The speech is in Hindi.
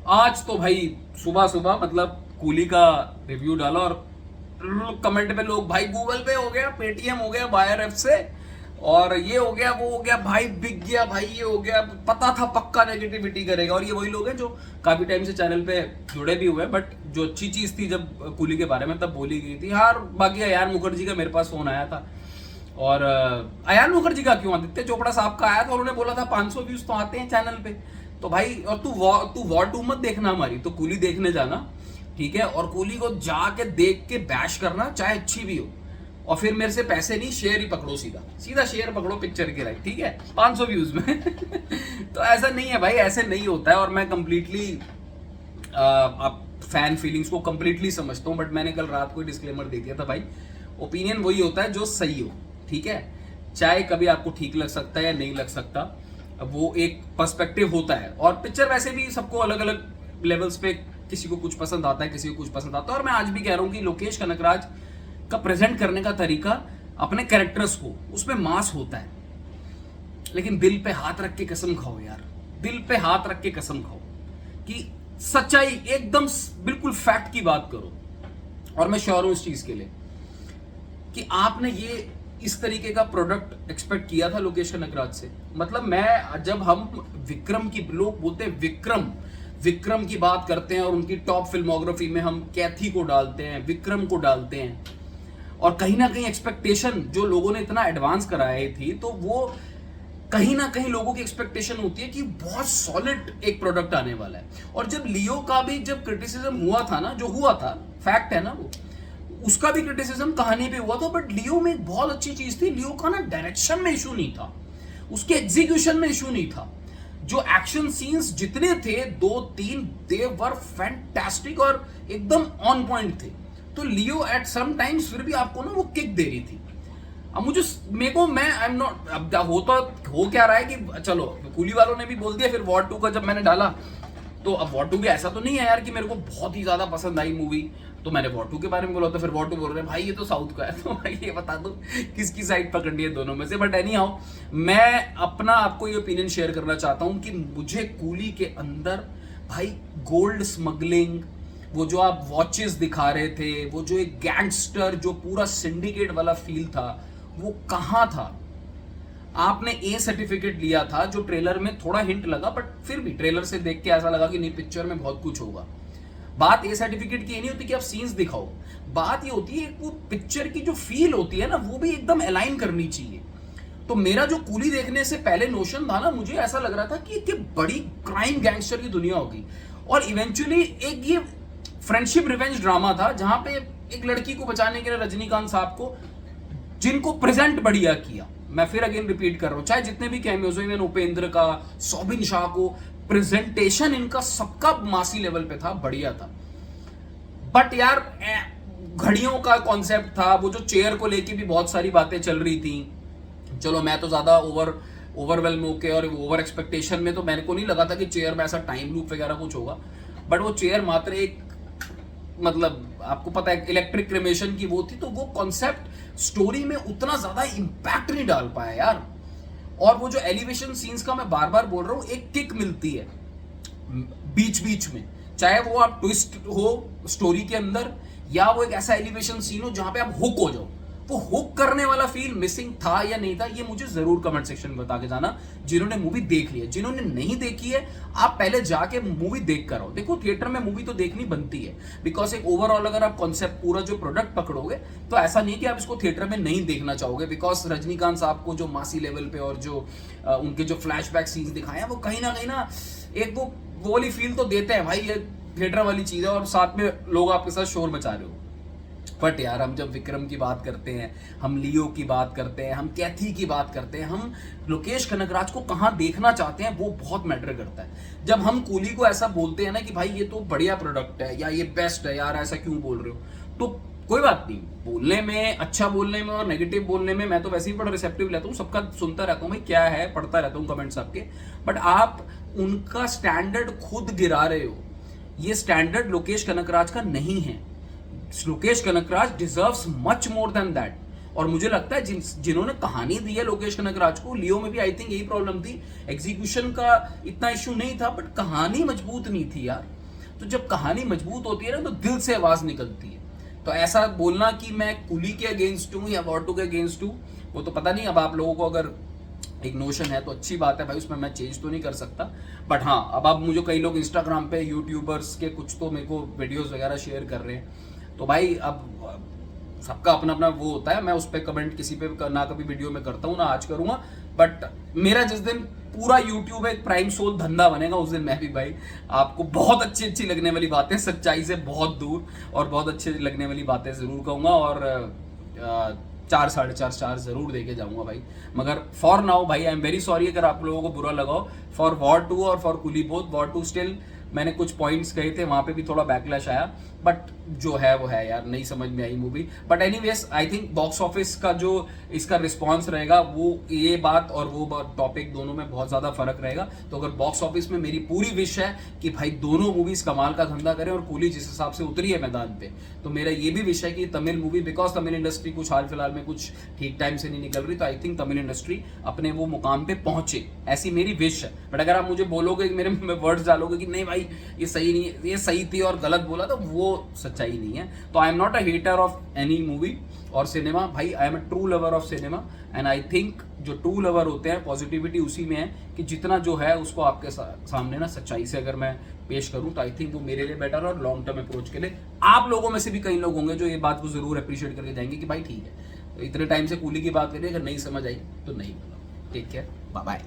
आज तो भाई सुबह सुबह मतलब कूली का रिव्यू डाला और कमेंट पे लोग भाई गूगल पे हो गया, पेटीएम हो गया, बायर ऐप से, और ये हो गया, वो हो गया, भाई बिक गया, भाई ये हो गया। पता था पक्का नेगेटिविटी करेगा, और ये वही लोग हैं जो काफी टाइम से चैनल पे जुड़े भी हुए, बट जो अच्छी चीज थी जब कूली के बारे में तब बोली गई थी यार। बाकी अयान मुखर्जी का मेरे पास फोन आया था, और अयान मुखर्जी का क्यों, आदित्य चोपड़ा साहब का आया था, उन्होंने बोला था 500 व्यूज तो आते हैं चैनल पे। तो भाई, और तू वॉर 2 मत देखना हमारी, तो कूली देखने जाना, ठीक है, और कूली को जाके देख के बैश करना, चाहे अच्छी भी हो, और फिर मेरे से पैसे नहीं, शेयर ही पकड़ो, सीधा सीधा शेयर पकड़ो पिक्चर के, राइट, ठीक है, 500 व्यूज में। तो ऐसा नहीं है भाई, ऐसे नहीं होता है, और मैं कंप्लीटली आप फैन फीलिंग्स को कंप्लीटली समझता हूँ, बट मैंने कल रात को डिस्क्लेमर दे दिया था भाई, ओपिनियन वही होता है जो सही हो, ठीक है, चाहे कभी आपको ठीक लग सकता है या नहीं लग सकता, वो एक पर्सपेक्टिव होता है। और पिक्चर वैसे भी सबको अलग अलग लेवल्स पे, किसी को कुछ पसंद आता है, किसी को कुछ पसंद आता है, और मैं आज भी कह रहा हूँ कि लोकेश कनकराज का प्रेजेंट करने का तरीका, अपने कैरेक्टर्स को, उसमें मास होता है, लेकिन दिल पे हाथ रख के कसम खाओ यार, दिल पे हाथ रख के कसम खाओ कि सच्चाई एकदम बिल्कुल फैक्ट की बात करो। और मैं श्योर हूं इस चीज के लिए कि आपने ये इस तरीके का प्रोडक्ट एक्सपेक्ट किया था लोकेश कनकराज से। मतलब मैं, जब हम विक्रम की, लोग बोलते हैं विक्रम विक्रम की बात करते हैं, और उनकी टॉप फिल्मोग्राफी में हम कैथी को डालते हैं, विक्रम को डालते हैं, और कहीं ना कहीं एक्सपेक्टेशन जो लोगों ने इतना एडवांस कराई थी, तो वो कहीं ना कहीं लोगों की एक्सपेक्टेशन होती है कि बहुत सॉलिड एक प्रोडक्ट आने वाला है। और जब लियो का भी जब क्रिटिसिज्म हुआ था ना, जो हुआ था, फैक्ट है ना वो, उसका भी क्रिटिसिज्म कहानी पे हुआ था, बट लियो में एक बहुत अच्छी चीज थी, लियो का ना डायरेक्शन में इशू नहीं था, उसके एग्जीक्यूशन में इशू नहीं था। जो एक्शन सीन्स जितने थे, 2-3, दे वर फैंटास्टिक और एकदम ऑन पॉइंट थे। तो लियो एट सम टाइम्स फिर भी आपको ना वो किक दे रही थी। अब मुझे, मेरे को, मैं आई एम नॉट, अब हो क्या रहा है कि चलो कूली वालों ने भी बोल दिया, फिर वॉर 2 का जब मैंने डाला, तो अब वॉर 2 भी ऐसा तो नहीं है यार कि मेरे को बहुत ही ज्यादा पसंद आई मूवी, तो मैंने वॉर 2 के बारे में बोला, तो फिर वॉर 2 बोल रहे हैं भाई ये तो साउथ का है। तो भाई ये बता दो किसकी साइड पकड़नी है दोनों में से। बट एनी हाउ, मैं अपना आपको ये ओपिनियन शेयर करना चाहता हूं कि मुझे कूली के अंदर भाई गोल्ड स्मगलिंग, वो जो आप वॉचेस दिखा रहे थे, वो जो एक गैंगस्टर, जो पूरा सिंडिकेट वाला फील था, वो कहां था। आपने ए सर्टिफिकेट लिया था, जो ट्रेलर में थोड़ा हिंट लगा, बट फिर भी ट्रेलर से देख के ऐसा लगा कि नहीं, पिक्चर में बहुत कुछ होगा। बात ए सर्टिफिकेट की ये नहीं होती कि आप सीन्स दिखाओ, बात ये होती है वो पिक्चर की जो फील होती है ना, वो भी एकदम अलाइन करनी चाहिए। तो मेरा जो कूली देखने से पहले नोशन था ना, मुझे ऐसा लग रहा था कि बड़ी क्राइम गैंगस्टर की दुनिया होगी, और इवेंचुअली एक ये फ्रेंडशिप रिवेंज ड्रामा था, जहां पे एक लड़की को बचाने के लिए रजनीकांत साहब को, जिनको प्रेजेंट बढ़िया किया, मैं फिर अगेन रिपीट कर रहा हूं, चाहे जितने भी कैमियोज हुए, उपेंद्र का, सौबिन शाह को, प्रेजेंटेशन इनका सबका मासी लेवल पे था, बढ़िया था। बट यार घड़ियों का कॉन्सेप्ट था, वो जो चेयर को लेके भी बहुत सारी बातें चल रही थी, चलो मैं तो ज्यादा ओवरवेलम होके और ओवर एक्सपेक्टेशन में, तो मेरे को नहीं लगा था कि चेयर में ऐसा टाइम लूप वगैरह कुछ होगा, बट वो चेयर मात्र एक, मतलब आपको पता है इलेक्ट्रिक क्रिमेशन की वो थी, तो वो कॉन्सेप्ट स्टोरी में उतना ज्यादा इंपैक्ट नहीं डाल पाया यार। और वो जो एलिवेशन सीन्स का मैं बार बार बोल रहा हूं, एक किक मिलती है बीच बीच में, चाहे वो आप ट्विस्ट हो स्टोरी के अंदर, या वो एक ऐसा एलिवेशन सीन हो जहां पे आप हुक हो जाओ, वो हुक करने वाला फील मिसिंग था या नहीं था, ये मुझे जरूर कमेंट सेक्शन में बता के जाना, जिन्होंने मूवी देख ली है। जिन्होंने नहीं देखी है, आप पहले जाके मूवी देख कर आओ। देखो, थिएटर में मूवी तो देखनी बनती है, बिकॉज एक ओवरऑल अगर आप कॉन्सेप्ट, पूरा जो प्रोडक्ट पकड़ोगे, तो ऐसा नहीं कि आप इसको थिएटर में नहीं देखना चाहोगे, बिकॉज रजनीकांत साहब को जो मासी लेवल पे और जो उनके जो फ्लैशबैक सीन्स दिखाए हैं, वो कहीं ना एक वो वाली फील तो देते हैं भाई, ये थिएटर वाली चीज है, और साथ में लोग आपके साथ शोर मचा रहे हो। बट यार, हम जब विक्रम की बात करते हैं, हम लियो की बात करते हैं, हम कैथी की बात करते हैं, हम लोकेश कनकराज को कहां देखना चाहते हैं, वो बहुत मैटर करता है। जब हम कूली को ऐसा बोलते हैं ना कि भाई ये तो बढ़िया प्रोडक्ट है, या ये बेस्ट है यार, ऐसा क्यों बोल रहे हो, तो कोई बात नहीं, बोलने में, अच्छा बोलने में और नेगेटिव बोलने में मैं तो वैसे ही बड़ा रिसेप्टिव रहता हूँ, सबका सुनता रहता हूँ भाई, क्या है, पढ़ता रहता हूँ कमेंट्स आपके। बट आप उनका स्टैंडर्ड खुद गिरा रहे हो, ये स्टैंडर्ड लोकेश कनकराज का नहीं है। Lokesh Kanakraj deserves much more than that. और मुझे लगता है जिन्होंने कहानी दी है लोकेश कनगराज को, लियो में भी आई थिंक यही प्रॉब्लम थी, एग्जीक्यूशन का इतना इश्यू नहीं था बट कहानी मजबूत नहीं थी यार। तो जब कहानी मजबूत होती है ना तो दिल से आवाज निकलती है। तो ऐसा बोलना कि मैं कुली के अगेंस्ट हूँ या वॉर 2 के अगेंस्ट हूँ, वो तो पता नहीं। अब आप लोगों को अगर एक नोशन है तो अच्छी बात है भाई, उसमें मैं चेंज तो नहीं कर सकता। बट हाँ, अब आप मुझे कई लोग इंस्टाग्राम पे यूट्यूबर्स के कुछ तो मेरे को वीडियोस वगैरह शेयर कर रहे हैं, तो भाई अब सबका अपना अपना वो होता है। मैं उस पर कमेंट किसी पे ना कभी वीडियो में करता हूँ ना आज करूँगा, बट मेरा जिस दिन पूरा यूट्यूब एक प्राइम सोल धंधा बनेगा उस दिन मैं भी भाई आपको बहुत अच्छी अच्छी लगने वाली बातें, सच्चाई से बहुत दूर और बहुत अच्छी लगने वाली बातें जरूर कहूँगा, और 4 4.5 स्टार जरूर देके जाऊंगा भाई। मगर फॉर नाउ भाई आई एम वेरी सॉरी अगर आप लोगों को बुरा लगा फॉर वॉर 2 और for Coolie both. War 2 still मैंने कुछ पॉइंट्स कहे थे, वहां पे भी थोड़ा बैकलैश आया, बट जो है वो है यार, नहीं समझ में आई movie. But anyways I think box office का जो इसका रिस्पॉन्स रहेगा वो ये बात और वो टॉपिक दोनों में बहुत ज्यादा फर्क रहेगा। तो अगर बॉक्स ऑफिस में मेरी पूरी विश है कि भाई दोनों मूवीज कमाल का धंधा करें, और कूली जिस हिसाब से उतरी है मैदान पे, तो मेरा ये भी विश है कि Tamil movie, because Tamil industry कुछ हाल फिलहाल में कुछ ठीक टाइम से नहीं निकल रही, तो आई थिंक तमिल इंडस्ट्री अपने वो मुकाम पे पहुंचे, ऐसी मेरी विश है। बट अगर आप मुझे बोलोगे, मेरे में वर्ड्स डालोगे कि नहीं भाई ये सही नहीं है, ये सही थी और गलत बोला, तो वो सच्चाई नहीं है। तो I am not a hater of any movie और सिनेमा भाई, I am a true lover of cinema. And I think जो ट्रू लवर होते हैं पॉजिटिविटी उसी में है कि जितना जो है उसको आपके सामने ना सच्चाई से अगर मैं पेश करूं, तो आई थिंक वो मेरे लिए बेटर और लॉन्ग टर्म अप्रोच के लिए। आप लोगों में से भी कई लोग होंगे जो ये बात को जरूर अप्रिशिएट करके जाएंगे कि भाई ठीक है, तो इतने टाइम से कूली की बात करिए, अगर नहीं समझ आई तो नहीं बोलो। Take care, bye bye.